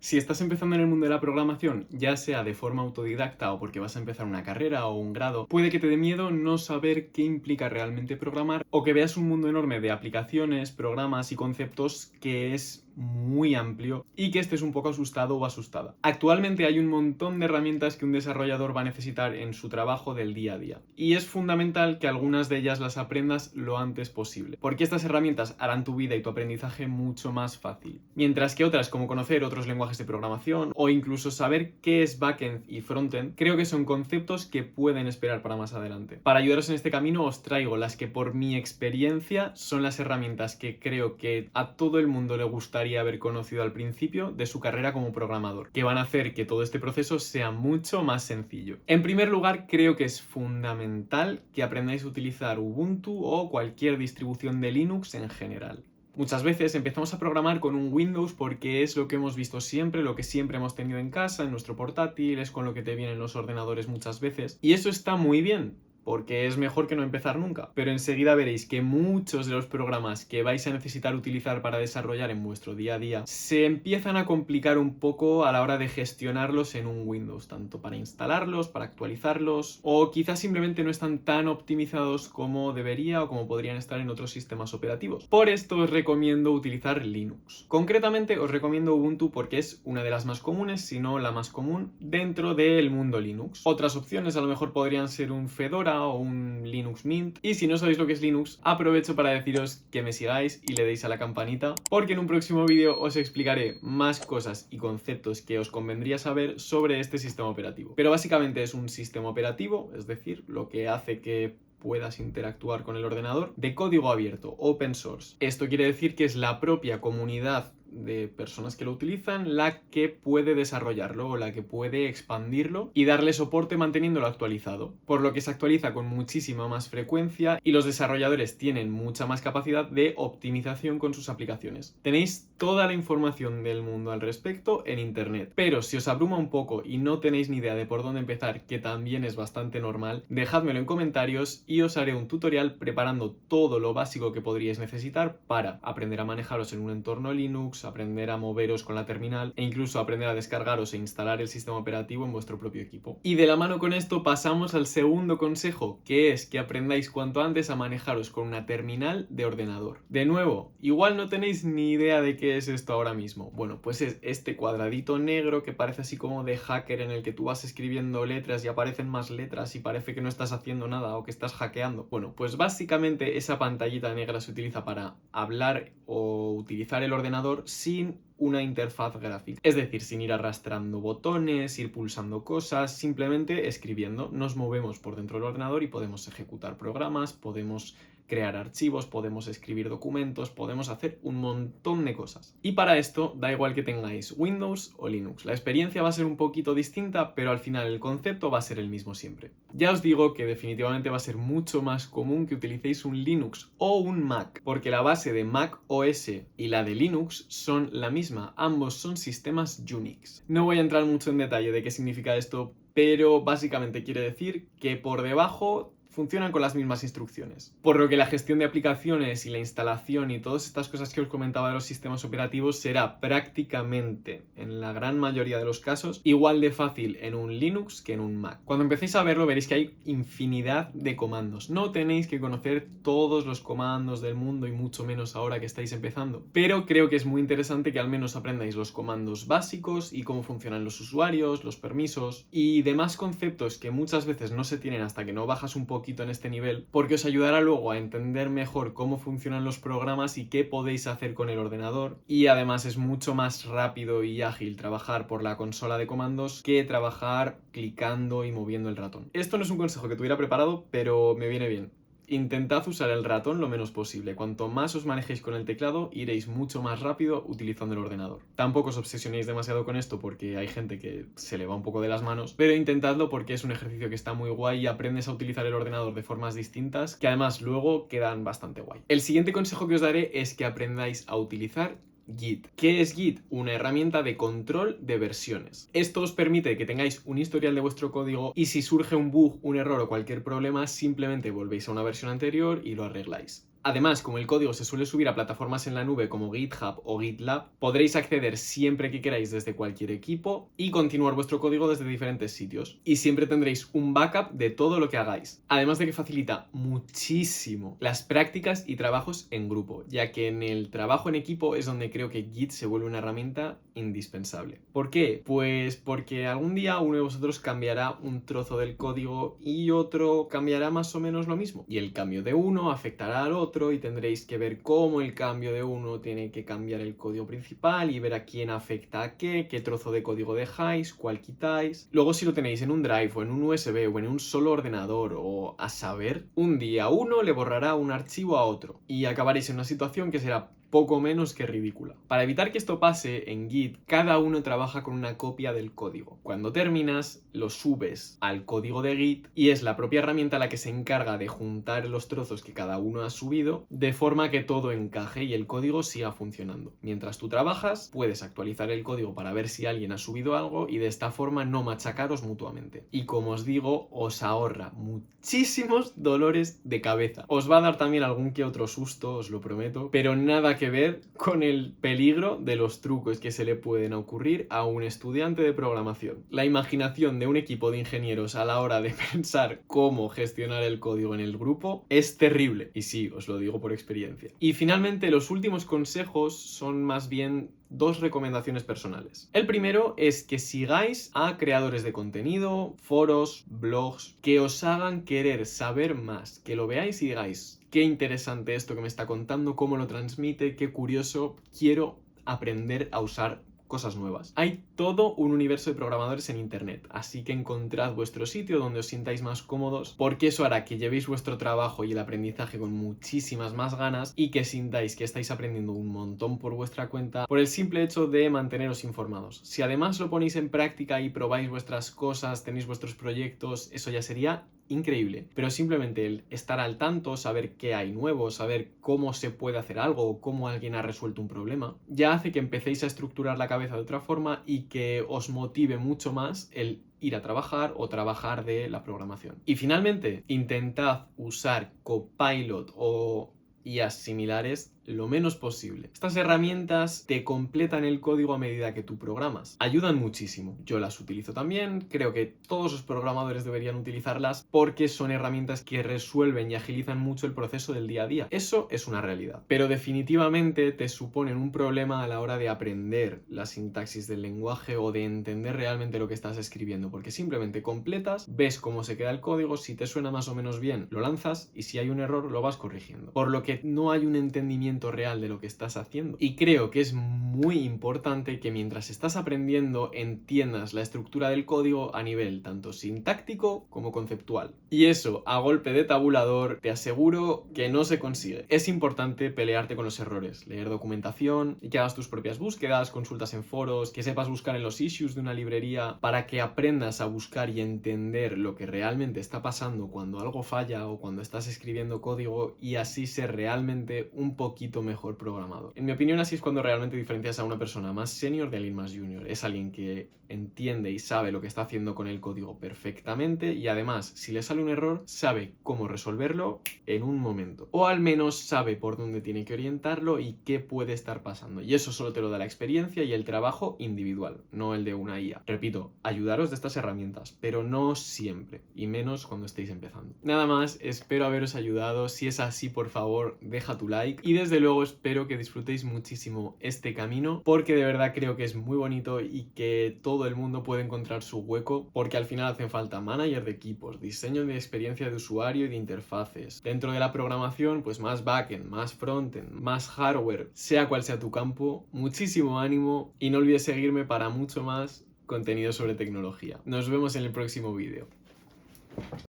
Si estás empezando en el mundo de la programación, ya sea de forma autodidacta o porque vas a empezar una carrera o un grado, puede que te dé miedo no saber qué implica realmente programar o que veas un mundo enorme de aplicaciones, programas y conceptos que es muy amplio y que estés un poco asustado o asustada. Actualmente hay un montón de herramientas que un desarrollador va a necesitar en su trabajo del día a día y es fundamental que algunas de ellas las aprendas lo antes posible, porque estas herramientas harán tu vida y tu aprendizaje mucho más fácil, mientras que otras como conocer otros lenguajes de programación o incluso saber qué es backend y frontend, creo que son conceptos que pueden esperar para más adelante. Para ayudaros en este camino os traigo las que por mi experiencia son las herramientas que creo que a todo el mundo le gustaría haber conocido al principio de su carrera como programador, que van a hacer que todo este proceso sea mucho más sencillo. En primer lugar, creo que es fundamental que aprendáis a utilizar Ubuntu o cualquier distribución de Linux en general. Muchas veces empezamos a programar con un Windows porque es lo que hemos visto siempre, lo que siempre hemos tenido en casa, en nuestro portátil, es con lo que te vienen los ordenadores muchas veces. Y eso está muy bien, porque es mejor que no empezar nunca. Pero enseguida veréis que muchos de los programas que vais a necesitar utilizar para desarrollar en vuestro día a día se empiezan a complicar un poco a la hora de gestionarlos en un Windows, tanto para instalarlos, para actualizarlos, o quizás simplemente no están tan optimizados como debería o como podrían estar en otros sistemas operativos. Por esto os recomiendo utilizar Linux. Concretamente os recomiendo Ubuntu porque es una de las más comunes, si no la más común, dentro del mundo Linux. Otras opciones a lo mejor podrían ser un Fedora o un Linux Mint. Y si no sabéis lo que es Linux, aprovecho para deciros que me sigáis y le deis a la campanita, porque en un próximo vídeo os explicaré más cosas y conceptos que os convendría saber sobre este sistema operativo. Pero básicamente es un sistema operativo, es decir, lo que hace que puedas interactuar con el ordenador, de código abierto, open source. Esto quiere decir que es la propia comunidad de personas que lo utilizan la que puede desarrollarlo o la que puede expandirlo y darle soporte manteniéndolo actualizado, por lo que se actualiza con muchísima más frecuencia y los desarrolladores tienen mucha más capacidad de optimización con sus aplicaciones. Tenéis toda la información del mundo al respecto en internet, pero si os abruma un poco y no tenéis ni idea de por dónde empezar, que también es bastante normal, dejádmelo en comentarios y os haré un tutorial preparando todo lo básico que podríais necesitar para aprender a manejaros en un entorno Linux, aprender a moveros con la terminal e incluso aprender a descargaros e instalar el sistema operativo en vuestro propio equipo. Y de la mano con esto pasamos al segundo consejo, que es que aprendáis cuanto antes a manejaros con una terminal de ordenador. De nuevo, igual no tenéis ni idea de qué es esto ahora mismo. Bueno, pues es este cuadradito negro que parece así como de hacker en el que tú vas escribiendo letras y aparecen más letras y parece que no estás haciendo nada o que estás hackeando. Bueno, pues básicamente esa pantallita negra se utiliza para hablar o utilizar el ordenador sin una interfaz gráfica, es decir, sin ir arrastrando botones, ir pulsando cosas, simplemente escribiendo. Nos movemos por dentro del ordenador y podemos ejecutar programas, podemos crear archivos, podemos escribir documentos, podemos hacer un montón de cosas. Y para esto da igual que tengáis Windows o Linux. La experiencia va a ser un poquito distinta, pero al final el concepto va a ser el mismo siempre. Ya os digo que definitivamente va a ser mucho más común que utilicéis un Linux o un Mac, porque la base de Mac OS y la de Linux son la misma, ambos son sistemas Unix. No voy a entrar mucho en detalle de qué significa esto, pero básicamente quiere decir que por debajo funcionan con las mismas instrucciones. Por lo que la gestión de aplicaciones y la instalación y todas estas cosas que os comentaba de los sistemas operativos será prácticamente, en la gran mayoría de los casos, igual de fácil en un Linux que en un Mac. Cuando empecéis a verlo veréis que hay infinidad de comandos. No tenéis que conocer todos los comandos del mundo y mucho menos ahora que estáis empezando. Pero creo que es muy interesante que al menos aprendáis los comandos básicos y cómo funcionan los usuarios, los permisos y demás conceptos que muchas veces no se tienen hasta que no bajas un poquito en este nivel, porque os ayudará luego a entender mejor cómo funcionan los programas y qué podéis hacer con el ordenador. Y además es mucho más rápido y ágil trabajar por la consola de comandos que trabajar clicando y moviendo el ratón. Esto no es un consejo que tuviera preparado, pero me viene bien. Intentad usar el ratón lo menos posible. Cuanto más os manejéis con el teclado, iréis mucho más rápido utilizando el ordenador. Tampoco os obsesionéis demasiado con esto porque hay gente que se le va un poco de las manos, pero intentadlo porque es un ejercicio que está muy guay y aprendes a utilizar el ordenador de formas distintas que además luego quedan bastante guay. El siguiente consejo que os daré es que aprendáis a utilizar Git. ¿Qué es Git? Una herramienta de control de versiones. Esto os permite que tengáis un historial de vuestro código y si surge un bug, un error o cualquier problema, simplemente volvéis a una versión anterior y lo arregláis. Además, como el código se suele subir a plataformas en la nube como GitHub o GitLab, podréis acceder siempre que queráis desde cualquier equipo y continuar vuestro código desde diferentes sitios. Y siempre tendréis un backup de todo lo que hagáis. Además de que facilita muchísimo las prácticas y trabajos en grupo, ya que en el trabajo en equipo es donde creo que Git se vuelve una herramienta indispensable. ¿Por qué? Pues porque algún día uno de vosotros cambiará un trozo del código y otro cambiará más o menos lo mismo. Y el cambio de uno afectará al otro y tendréis que ver cómo el cambio de uno tiene que cambiar el código principal y ver a quién afecta a qué trozo de código dejáis, cuál quitáis. Luego si lo tenéis en un drive o en un USB o en un solo ordenador o a saber, un día uno le borrará un archivo a otro y acabaréis en una situación que será poco menos que ridícula. Para evitar que esto pase, en Git cada uno trabaja con una copia del código. Cuando terminas, lo subes al código de Git y es la propia herramienta la que se encarga de juntar los trozos que cada uno ha subido de forma que todo encaje y el código siga funcionando. Mientras tú trabajas, puedes actualizar el código para ver si alguien ha subido algo y de esta forma no machacaros mutuamente. Y como os digo, os ahorra muchísimos dolores de cabeza. Os va a dar también algún que otro susto, os lo prometo, pero nada que ver con el peligro de los trucos que se le pueden ocurrir a un estudiante de programación. La imaginación de un equipo de ingenieros a la hora de pensar cómo gestionar el código en el grupo es terrible. Y sí, os lo digo por experiencia. Y finalmente, los últimos consejos son más bien dos recomendaciones personales. El primero es que sigáis a creadores de contenido, foros, blogs, que os hagan querer saber más, que lo veáis y digáis: qué interesante esto que me está contando, cómo lo transmite, qué curioso, quiero aprender a usar cosas nuevas. Hay todo un universo de programadores en internet, así que encontrad vuestro sitio donde os sintáis más cómodos, porque eso hará que llevéis vuestro trabajo y el aprendizaje con muchísimas más ganas y que sintáis que estáis aprendiendo un montón por vuestra cuenta por el simple hecho de manteneros informados. Si además lo ponéis en práctica y probáis vuestras cosas, tenéis vuestros proyectos, eso ya sería increíble, pero simplemente el estar al tanto, saber qué hay nuevo, saber cómo se puede hacer algo o cómo alguien ha resuelto un problema, ya hace que empecéis a estructurar la cabeza de otra forma y que os motive mucho más el ir a trabajar o trabajar de la programación. Y finalmente, intentad usar Copilot o IAs similares lo menos posible. Estas herramientas te completan el código a medida que tú programas. Ayudan muchísimo. Yo las utilizo también. Creo que todos los programadores deberían utilizarlas porque son herramientas que resuelven y agilizan mucho el proceso del día a día. Eso es una realidad. Pero definitivamente te suponen un problema a la hora de aprender la sintaxis del lenguaje o de entender realmente lo que estás escribiendo, porque simplemente completas, ves cómo se queda el código, si te suena más o menos bien, lo lanzas y si hay un error lo vas corrigiendo. Por lo que no hay un entendimiento real de lo que estás haciendo. Y creo que es muy importante que mientras estás aprendiendo entiendas la estructura del código a nivel tanto sintáctico como conceptual. Y eso, a golpe de tabulador, te aseguro que no se consigue. Es importante pelearte con los errores, leer documentación y que hagas tus propias búsquedas, consultas en foros, que sepas buscar en los issues de una librería para que aprendas a buscar y entender lo que realmente está pasando cuando algo falla o cuando estás escribiendo código y así ser realmente un poquito mejor programador. En mi opinión, así es cuando realmente diferencias a una persona más senior de alguien más junior. Es alguien que entiende y sabe lo que está haciendo con el código perfectamente y además, si le sale un error, sabe cómo resolverlo en un momento. O al menos sabe por dónde tiene que orientarlo y qué puede estar pasando. Y eso solo te lo da la experiencia y el trabajo individual, no el de una IA. Repito, ayudaros de estas herramientas, pero no siempre, y menos cuando estéis empezando. Nada más, espero haberos ayudado. Si es así, por favor, deja tu like y desde luego espero que disfrutéis muchísimo este camino, porque de verdad creo que es muy bonito y que todo el mundo puede encontrar su hueco, porque al final hacen falta manager de equipos, diseño de experiencia de usuario y de interfaces. Dentro de la programación, pues más backend, más frontend, más hardware, sea cual sea tu campo. Muchísimo ánimo y no olvides seguirme para mucho más contenido sobre tecnología. Nos vemos en el próximo vídeo.